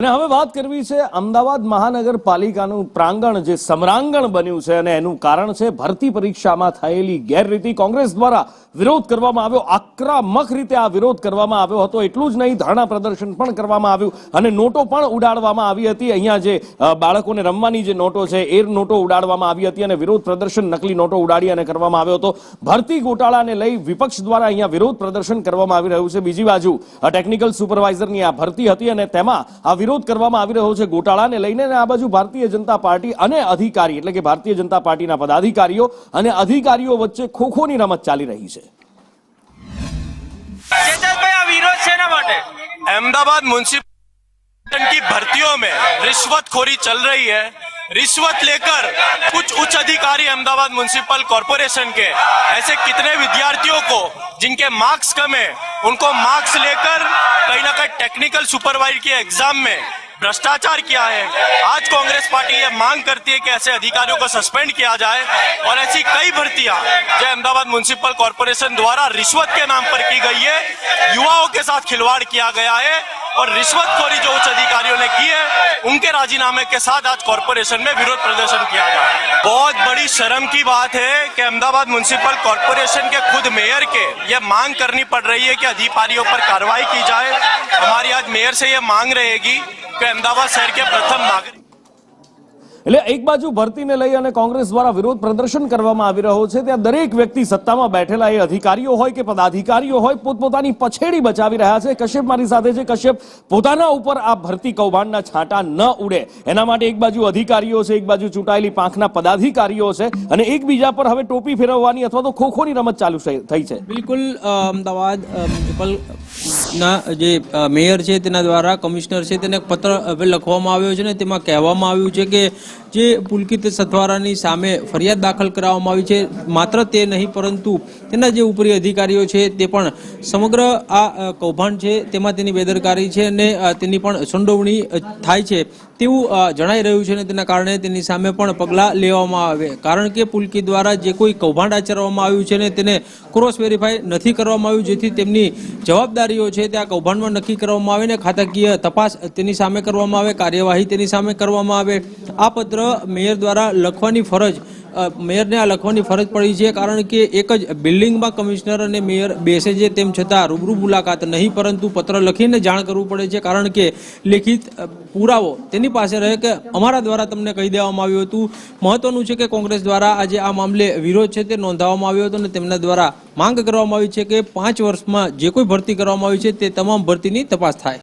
અને હવે વાત કરવી છે અમદાવાદ મહાનગરપાલિકાનું પ્રાંગણ જે સમરાંગણ બન્યું છે અને એનું કારણ છે ભરતી પરીક્ષામાં થયેલી ગેરરીતિ. કોંગ્રેસ દ્વારા વિરોધ કરવામાં આવ્યો, આક્રમક રીતે આ વિરોધ કરવામાં આવ્યો હતો. એટલું જ નહીં, ધરણા પ્રદર્શન પણ કરવામાં આવ્યું અને નોટો પણ ઉડાડવામાં આવી હતી. અહીંયા જે બાળકોને રમવાની જે નોટો છે એ નોટો ઉડાડવામાં આવી હતી અને વિરોધ પ્રદર્શન નકલી નોટો ઉડાડી અને કરવામાં આવ્યો હતો. ભરતી ગોટાળાને લઈ વિપક્ષ દ્વારા અહીંયા વિરોધ પ્રદર્શન કરવામાં આવી રહ્યું છે. બીજી બાજુ ટેકનિકલ સુપરવાઇઝરની આ ભરતી હતી અને તેમાં આ વિરોધ કરવામાં આવી રહ્યો છે ગોટાળાને લઈને. આ બાજુ ભારતીય જનતા પાર્ટી અને અધિકારી એટલે કે ભારતીય જનતા પાર્ટીના પદાધિકારીઓ અને અધિકારીઓ વચ્ચે ખોખોની રમત ચાલી રહી છે. अहमदाबाद म्युनिसिपल की भर्तियों में रिश्वतखोरी चल रही है. रिश्वत लेकर कुछ उच्च अधिकारी अहमदाबाद म्युनिसिपल कॉरपोरेशन के ऐसे कितने विद्यार्थियों को जिनके मार्क्स कम है उनको मार्क्स लेकर कहीं ना कहीं टेक्निकल सुपरवाइजर के एग्जाम में भ्रष्टाचार किया है. आज कांग्रेस पार्टी ये मांग करती है कि ऐसे अधिकारियों को सस्पेंड किया जाए और ऐसी कई भर्तियां जो अहमदाबाद म्युनिसिपल कॉरपोरेशन द्वारा रिश्वत के नाम पर की गई है, युवाओं के साथ खिलवाड़ किया गया है और रिश्वतखोरी जो उच्च अधिकारियों ने की है उनके राजीनामे के साथ आज कॉरपोरेशन में विरोध प्रदर्शन किया जा रहा है. बहुत बड़ी शर्म की बात है कि अहमदाबाद म्युनिसिपल कॉरपोरेशन के खुद मेयर के ये मांग करनी पड़ रही है कि अधिकारियों पर कार्रवाई की जाए. हमारी आज मेयर से ये मांग रहेगी कि अहमदाबाद शहर के प्रथम नागरिक એટલે એક બાજુ ભરતીને લઈ અને કોંગ્રેસ દ્વારા વિરોધ પ્રદર્શન કરવામાં આવી રહ્યો છે, ત્યાં દરેક વ્યક્તિ સત્તામાં બેઠેલા એ અધિકારીઓ હોય કે પદાધિકારીઓ હોય પોતપોતાની પછેડી બચાવી રહ્યા છે. કશ્યપ મારી સાથે છે. કશ્યપ, પોતાના ઉપર આ ભરતી કૌભાંડના છાંટા ન ઉડે એના માટે એક બાજુ અધિકારીઓ છે, એક બાજુ ચૂંટાયેલી પાંખના પદાધિકારીઓ છે અને એકબીજા પર હવે ટોપી ફેરવવાની અથવા તો ખોખોની રમત ચાલુ થઈ છે. બિલકુલ, અમદાવાદ મ્યુનિસિપલ ના જે મેયર છે તેના દ્વારા કમિશનર છે તેને પત્ર લખવામાં આવ્યો છે ને તેમાં કહેવામાં આવ્યું છે કે જે પુલકિત સથવારાની સામે ફરિયાદ દાખલ કરવામાં આવી છે. માત્ર તે નહીં પરંતુ તેના જે ઉપરી અધિકારીઓ છે તે પણ સમગ્ર આ કૌભાંડ છે તેમાં તેની બેદરકારી છે અને તેની પણ સંડોવણી થાય છે તેવું જણાઈ રહ્યું છે અને તેના કારણે તેની સામે પણ પગલાં લેવામાં આવે. કારણ કે પુલકિત દ્વારા જે કોઈ કૌભાંડ આચરવામાં આવ્યું છે ને તેને ક્રોસ વેરીફાઈ નથી કરવામાં આવ્યું, જેથી તેમની જવાબદારીઓ છે તે આ કૌભાંડમાં નક્કી કરવામાં આવે ને ખાતાકીય તપાસ તેની સામે કરવામાં આવે, કાર્યવાહી તેની સામે કરવામાં આવે. આ પત્ર મેયર દ્વારા લખવાની ફરજ મેયરને આ લખવાની ફરજ પડી છે કારણ કે એક જ બિલ્ડિંગમાં કમિશનર અને મેયર બેસે છે તેમ છતાં રૂબરૂ મુલાકાત નહીં પરંતુ પત્ર લખીને જાણ કરવું પડે છે કારણ કે લેખિત પુરાવો તેની પાસે રહે કે અમારા દ્વારા તમને કહી દેવામાં આવ્યું હતું. મહત્વનું છે કે કોંગ્રેસ દ્વારા આજે આ મામલે વિરોધ છે તે નોંધાવવામાં આવ્યો હતો અને તેમના દ્વારા માંગ કરવામાં આવી છે કે 5 વર્ષમાં જે કોઈ ભરતી કરવામાં આવી છે તે તમામ ભરતીની તપાસ થાય.